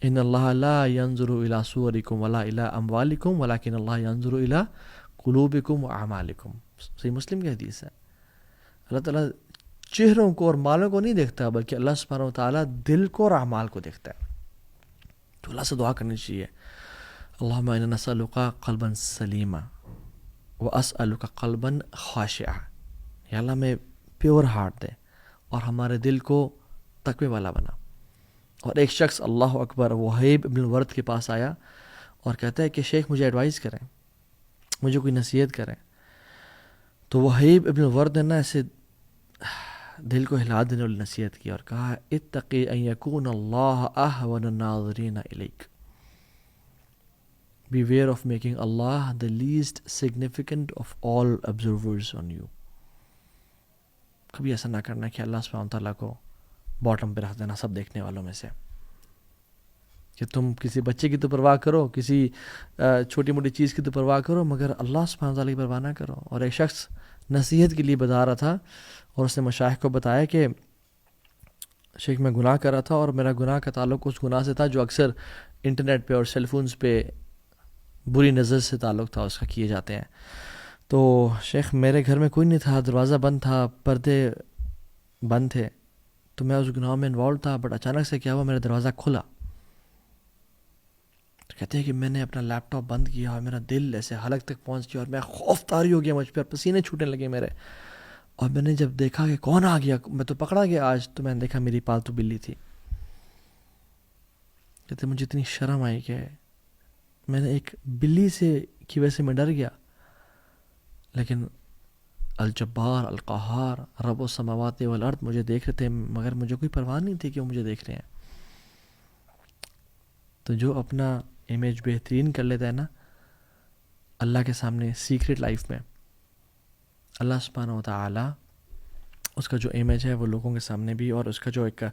ان اللہ لا ينظر الى صورکم ولا الى اموالکم ولکن اللہ ينظر الى قلوبکم واعمالکم. صحیح مسلم کی حدیث ہے. اللہ تعالیٰ چہروں کو اور مالوں کو نہیں دیکھتا، بلکہ اللہ سبحانہ و تعالیٰ دل کو اور اعمال کو دیکھتا ہے. تو اللہ سے دعا کرنی چاہیے اللہم انا نسألک قلبا سلیما واسألک قلبا خاشعا. یا اللہ میں پیور ہارٹ دے اور ہمارے دل کو تقوی والا بنا. اور ایک شخص اللہ اکبر وہیب ابن الورد کے پاس آیا اور کہتا ہے کہ شیخ مجھے ایڈوائز کریں، مجھے کوئی نصیحت کریں. تو وہیب ابن الورد نے نا ایسے دل کو ہلا دینے والی نصیحت کی اور کہا اتقی ان یکون اللہ اہون الناظرین الیک. Beware of making Allah the least significant of all observers on you. کبھی ایسا نہ کرنا کہ اللہ سبحانہ تعالیٰ کو باٹم پہ رکھ دینا سب دیکھنے والوں میں سے، کہ تم کسی بچے کی تو پرواہ کرو، کسی چھوٹی موٹی چیز کی تو پرواہ کرو، مگر اللہ سبحانہ تعالیٰ کی پرواہ نہ کرو. اور ایک شخص نصیحت کے لیے بتا رہا تھا اور اس نے مشائخ کو بتایا کہ شیخ میں گناہ کر رہا تھا اور میرا گناہ کا تعلق اس گناہ سے تھا جو اکثر انٹرنیٹ پہ اور سیل فونز پہ بری نظر سے تعلق تھا اس کا کیے جاتے ہیں. تو شیخ میرے گھر میں کوئی نہیں تھا، دروازہ بند تھا، پردے بند تھے، تو میں اس گناہ میں انوالو تھا، بٹ اچانک سے کیا ہوا، میرا دروازہ کھلا. تو کہتے ہیں کہ میں نے اپنا لیپ ٹاپ بند کیا اور میرا دل ایسے حلق تک پہنچ گیا اور میں خوف طاری ہو گیا مجھ پہ، پسینے چھوٹنے لگے میرے. اور میں نے جب دیکھا کہ کون آ گیا، میں تو پکڑا گیا آج، تو میں نے دیکھا میری پالتو بلی تھی. کہتے مجھے اتنی شرم آئی کہ میں نے ایک بلی سے کی وجہ سے میں ڈر گیا، لیکن الجبار القہار رب السماوات والارض مجھے دیکھ رہے تھے، مگر مجھے کوئی پرواہ نہیں تھی کہ وہ مجھے دیکھ رہے ہیں. تو جو اپنا امیج بہترین کر لیتا ہے نا اللہ کے سامنے سیکرٹ لائف میں، اللہ سبحانہ و تعالی اس کا جو امیج ہے وہ لوگوں کے سامنے بھی، اور اس کا جو ایک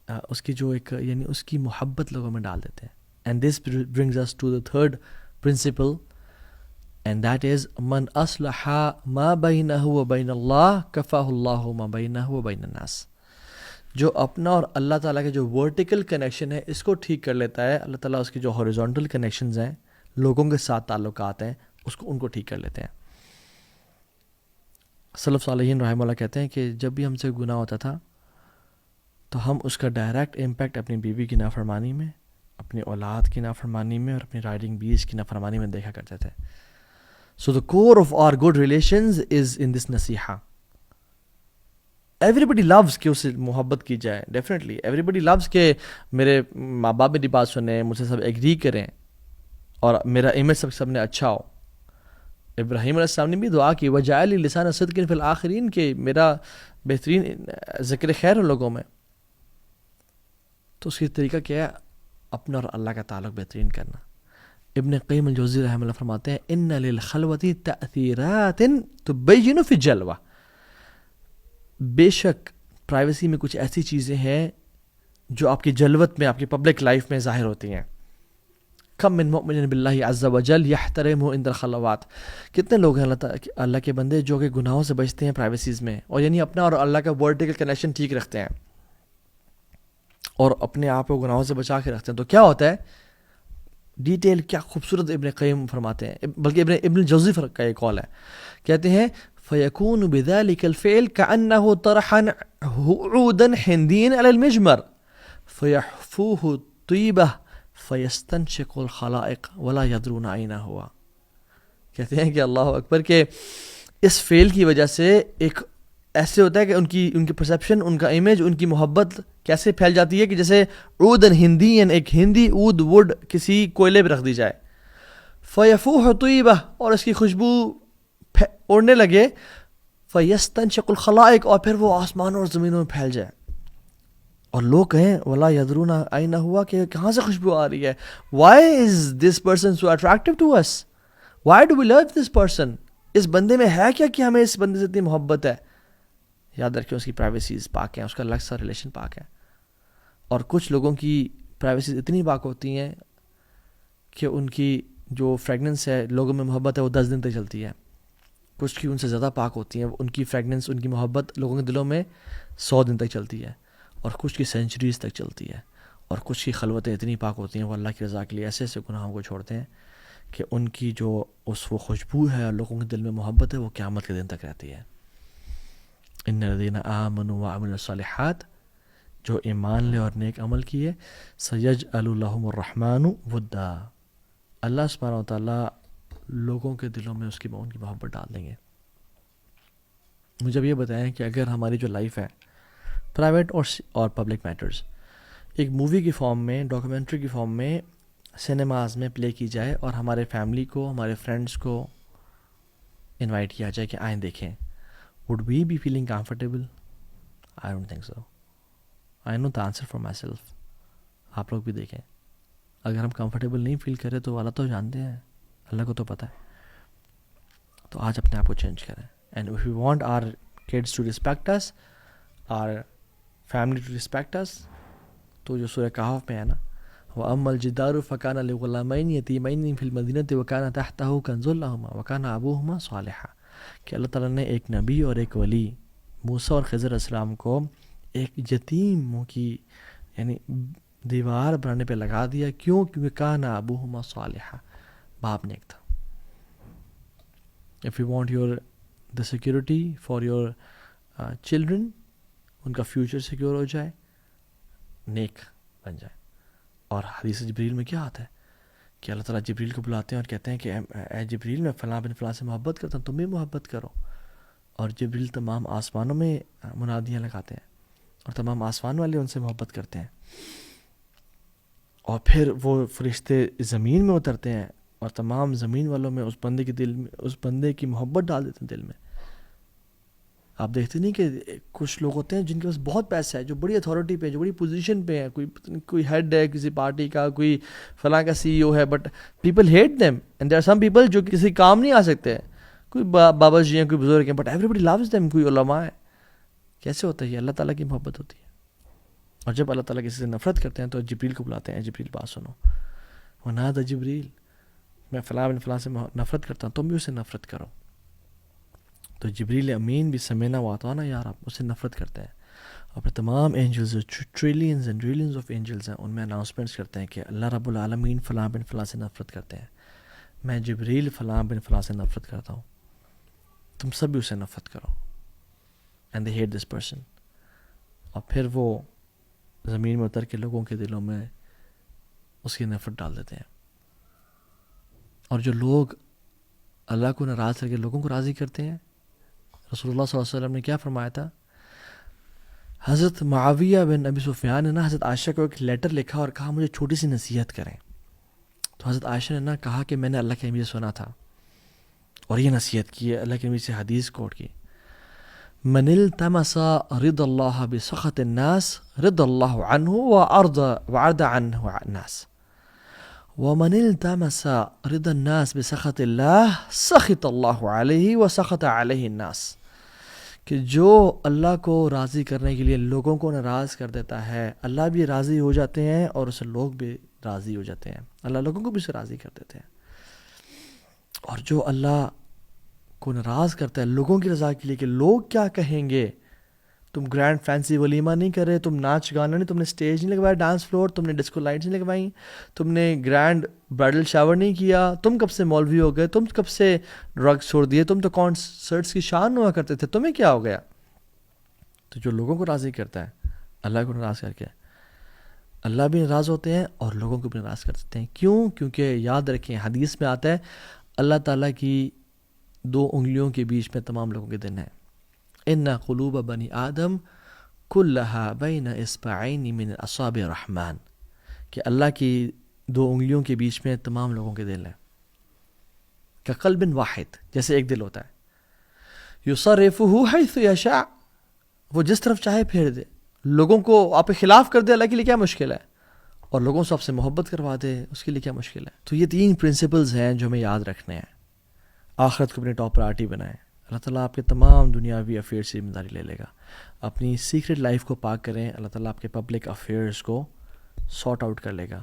اس کی جو ایک یعنی اس کی محبت لوگوں میں ڈال دیتے ہیں. And this brings us to the third principle, and that is من اصلح ما بینہ و بین اللہ کفاہ اللہ ما بینہ و بین الناس. جو اپنا اور اللہ تعالیٰ کے جو ورٹیکل کنیکشن ہے اس کو ٹھیک کر لیتا ہے، اللہ تعالیٰ اس کی جو ہاریزونٹل کنیکشنز ہیں، لوگوں کے ساتھ تعلقات ہیں، ان کو ٹھیک کر لیتے ہیں. سلف صالحین رحمہ اللہ کہتے ہیں کہ جب بھی ہم سے گناہ ہوتا تھا تو ہم اس کا ڈائریکٹ امپیکٹ اپنی بیوی کی نافرمانی میں، اپنی اولاد کی نافرمانی میں، اور اپنی رائڈنگ بیس کی نافرمانی میں دیکھا کرتے تھے. So the core of our good relations is in this نصیحہ. ایوری بڈی لوز کہ اس سے محبت کی جائے، ڈیفینیٹلی ایوری بڈی لوز کہ میرے ماں باپ میری بات سنیں، مجھ سے سب ایگری کریں، اور میرا امیج سب نے اچھا ہو. ابراہیم علیہ السلام نے بھی دعا کی وجعل لی لسان صدق فی الآخرین، کہ میرا بہترین ذکر خیر ہو لوگوں میں. تو اس کی طریقہ کیا ہے؟ اپنا اور اللہ کا تعلق بہترین کرنا. ابن قیم الجوزی رحمہ اللہ فرماتے ہیں ان للخلوۃ تأثیرات تبین فی الجلوہ. بے شک پرائیویسی میں کچھ ایسی چیزیں ہیں جو آپ کی جلوت میں، آپ کی پبلک لائف میں ظاہر ہوتی ہیں. کم من مؤمن باللہ عز وجل یحترمہ عند الخلوات. کتنے لوگ ہیں اللہ کے بندے جو کہ گناہوں سے بچتے ہیں پرائیویسیز میں، اور یعنی اپنا اور اللہ کا ورٹیکل کنیکشن ٹھیک رکھتے ہیں اور اپنے آپ کو گناہوں سے بچا کے رکھتے ہیں. تو کیا ہوتا ہے؟ ڈیٹیل کیا خوبصورت ابن قیم فرماتے ہیں، بلکہ ابن الجوزی کا ایک قول ہے، کہتے ہیں فیکون بذلک الفعل کأنہ طرحا عودا ہندین علی المجمر فیحفوہ طیبہ فیستنشق الخلائق ولا یدرون عینہ ہوا. کہتے ہیں کہ اللہ اکبر، کہ اس فعل کی وجہ سے ایک ایسے ہوتا ہے کہ ان کی پرسیپشن، ان کا امیج، ان کی محبت کیسے پھیل جاتی ہے کہ جیسے عودن ہندین، ایک ہندی عود ووڈ کسی کوئلے پہ رکھ دی جائے. فیفوح طیبہ، اور اس کی خوشبو اڑنے لگے. فیستنشق الخلائق، اور پھر وہ آسمانوں اور زمینوں میں پھیل جائے، اور لوگ کہیں ولا یدرون عینہ ہوا، کہ کہاں سے خوشبو آ رہی ہے. Why is this person so attractive to us, why do we love this person. اس بندے میں ہے کیا کہ ہمیں اس بندے سے اتنی محبت ہے؟ یاد رکھیں اس کی پرائیویسیز پاک ہیں، اس کا الگ سا ریلیشن پاک ہے. اور کچھ لوگوں کی پرائیویسیز اتنی پاک ہوتی ہیں کہ ان کی جو فریگننس ہے، لوگوں میں محبت ہے، وہ 10 دن تک چلتی ہے. کچھ کی ان سے زیادہ پاک ہوتی ہیں، ان کی فریگننس، ان کی محبت لوگوں کے دلوں میں 100 دن تک چلتی ہے، اور کچھ کی سینچریز تک چلتی ہے. اور کچھ کی خلوتیں اتنی پاک ہوتی ہیں، وہ اللہ کی رضا کے لیے ایسے ایسے گناہوں کو چھوڑتے ہیں کہ ان کی جو وہ خوشبو ہے اور لوگوں کے دل میں محبت ہے، وہ قیامت کے دن تک رہتی ہے. ان الذین آمنوا وعملوا الصالحات، جو ایمان لے اور نیک عمل کیے، سیجعل لہم الرحمن ودا، اللہ سبحانہ و تعالیٰ لوگوں کے دلوں میں ان کی محبت ڈال دیں گے. مجھے اب یہ بتائیں کہ اگر ہماری جو لائف ہے، پرائیویٹ اور پبلک میٹرز، ایک مووی کی فارم میں، ڈاکومنٹری کی فارم میں سنیماز میں پلے کی جائے، اور ہمارے فیملی کو، ہمارے فرینڈس کو انوائٹ کیا جائے کہ آئیں دیکھیں، would we be feeling comfortable? I don't think so. I know the answer for myself. آپ لوگ بھی دیکھیں، اگر ہم کمفرٹیبل نہیں فیل کریں تو اللہ تو جانتے ہیں، اللہ کو تو پتہ ہے. تو آج اپنے آپ کو چینج کریں. And if we want our kids to respect us, our family to respect us، تو جو سورہ کہف میں ہے نا، وَأَمَّا الْجِدَارُ فَكَانَ لِغُلَامَيْنِ يَتِيمَيْنِ فِي الْمَدِينَةِ وَكَانَ تَحْتَهُ كَنْزٌ لَهُمَا وَكَانَ أَبُوهُمَا صَالِحًا، کہ اللہ تعالیٰ نے ایک نبی اور ایک ولی موسیٰ اور خضر علیہ السلام کو ایک یتیموں کی یعنی دیوار بنانے پہ لگا دیا. کیوں؟ کیونکہ کان ابوہما صالحا، باپ نیک تھا. If you want the security for your children, ان کا فیوچر سیکیور ہو جائے، نیک بن جائے. اور حدیث جبریل میں کیا آتا ہے کہ اللہ تعالیٰ جبریل کو بلاتے ہیں اور کہتے ہیں کہ اے جبریل میں فلاں بن فلاں سے محبت کرتا ہوں، تم بھی محبت کرو. اور جبریل تمام آسمانوں میں منادیاں لگاتے ہیں اور تمام آسمان والے ان سے محبت کرتے ہیں. اور پھر وہ فرشتے زمین میں اترتے ہیں اور تمام زمین والوں میں اس بندے کے دل میں، اس بندے کی محبت ڈال دیتے ہیں دل میں. آپ دیکھتے نہیں کہ کچھ لوگ ہوتے ہیں جن کے پاس بہت پیسہ ہے، جو بڑی اتھارٹی پہ، جو بڑی پوزیشن پہ ہے، کوئی ہیڈ ہے کسی پارٹی کا، کوئی فلاں کا سی ای او ہے، but people hate them. And there are some people جو کسی کام نہیں آ سکتے، کوئی بابا جی ہیں، کوئی بزرگ ہیں، but everybody loves them. کوئی علماء ہے. کیسے ہوتا ہے یہ؟ اللہ تعالیٰ کی محبت ہوتی ہے. اور جب اللہ تعالیٰ کسی سے نفرت کرتے ہیں تو جبریل کو بلاتے ہیں، جبریل بات سنو. ونادى جبریل، میں فلاں بن فلاں سے نفرت کرتا ہوں، تم بھی اسے نفرت کرو. تو جبریل امین بھی سمینا واطعنا یا رب اس سے نفرت کرتے ہیں. اور پھر تمام angels, trillions and trillions of angels ہیں، ان میں اناؤنسمنٹس کرتے ہیں کہ اللہ رب العالمین فلاں بن فلاں سے نفرت کرتے ہیں. میں جبریل فلاں بن فلاں سے نفرت کرتا ہوں، تم سب بھی اسے نفرت کرو. And they hate this person. اور پھر وہ زمین میں اتر کے لوگوں کے دلوں میں اس کی نفرت ڈال دیتے ہیں. اور جو لوگ اللہ کو ناراض کر کے لوگوں کو راضی کرتے ہیں، رسول اللہ صلی اللہ علیہ وسلم نے کیا فرمایا تھا؟ حضرت معاویہ بن ابی سفیان نے حضرت عائشہ کو ایک لیٹر لکھا اور کہا مجھے چھوٹی سی نصیحت کریں. تو حضرت عائشہ نے کہا کہ میں نے اللہ کے نبی سے سنا تھا اور یہ نصیحت کی ہے، اللہ کے نبی سے حدیث کوٹ کی، من التمس رضا اللہ بسخط الناس رضا اللہ عنہ وعرض عنہ الناس، ومن التمس رضا الناس بسخط اللہ سخط اللہ علیہ وسخط علیہ الناس. کہ جو اللہ کو راضی کرنے کے لیے لوگوں کو ناراض کر دیتا ہے، اللہ بھی راضی ہو جاتے ہیں اور اسے لوگ بھی راضی ہو جاتے ہیں. اللہ لوگوں کو بھی اسے راضی کر دیتے ہیں. اور جو اللہ کو ناراض کرتا ہے لوگوں کی رضا کے لیے کہ لوگ کیا کہیں گے، تم گرینڈ فینسی ولیمہ نہیں کر رہے، تم ناچ گانا نہیں، تم نے اسٹیج نہیں لگوایا ڈانس فلور، تم نے ڈسکو لائٹس نہیں لگوائیں، تم نے گرینڈ برائڈل شاور نہیں کیا، تم کب سے مولوی ہو گئے، تم کب سے ڈرگس چھوڑ دیے، تم تو کانسرٹس کی شان ہوا کرتے تھے، تمہیں کیا ہو گیا؟ تو جو لوگوں کو راضی کرتا ہے اللہ کو ناراض کر کے، اللہ بھی ناراض ہوتے ہیں اور لوگوں کو بھی ناراض کر دیتے ہیں. کیوں؟ کیونکہ یاد رکھیں حدیث میں آتا ہے اللہ تعالیٰ کی 2 انگلیوں کے بیچ میں تمام لوگوں کے دن ہیں. ان قلوب بنی آدم کلھا بین اصبعین من اصابع الرحمن، کہ اللہ کی 2 انگلیوں کے بیچ میں تمام لوگوں کے دل ہیں. کقلب واحد، جیسے ایک دل ہوتا ہے. یصرفہ حیث یشاء، وہ جس طرف چاہے پھیر دے. لوگوں کو آپ کے خلاف کر دے، اللہ کے لیے کیا مشکل ہے؟ اور لوگوں سے آپ سے محبت کروا دے، اس کے لیے کیا مشکل ہے؟ تو یہ 3 پرنسپلز ہیں جو ہمیں یاد رکھنے ہیں. آخرت کو اپنی ٹاپ پرائرٹی بنائیں، اللہ تعالیٰ آپ کے تمام دنیاوی افیئرس کی ذمہ داری لے لے گا. اپنی سیکرٹ لائف کو پاک کریں، اللہ تعالیٰ آپ کے پبلک افیئرس کو سارٹ آؤٹ کر لے گا.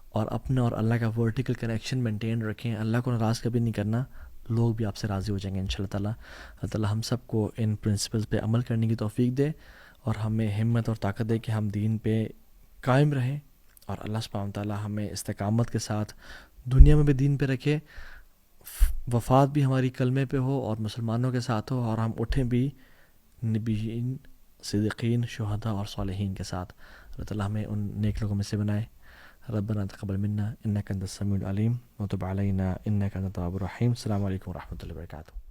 اور اپنا اور اللہ کا ورٹیکل کنیکشن مینٹین رکھیں، اللہ کو ناراض کبھی نہیں کرنا، لوگ بھی آپ سے راضی ہو جائیں گے انشاءاللہ تعالیٰ. اللہ تعالیٰ ہم سب کو ان پرنسپلز پہ عمل کرنے کی توفیق دے اور ہمیں ہمت اور طاقت دے کہ ہم دین پہ قائم رہیں، اور اللہ سبحانہ تعالیٰ ہمیں استقامت کے ساتھ دنیا میں بھی دین پہ رکھے، وفات بھی ہماری کلمے پہ ہو اور مسلمانوں کے ساتھ ہو، اور ہم اٹھیں بھی نبیین، صدیقین، شہداء اور صالحین کے ساتھ. اللہ تعالیٰ ہمیں ان نیک لوگوں میں سے بنائے. ربنا تقبل منا انک انت السمیع العلیم وتب علینا انک انت التواب الرحیم. السلام علیکم ورحمۃ اللہ وبرکاتہ.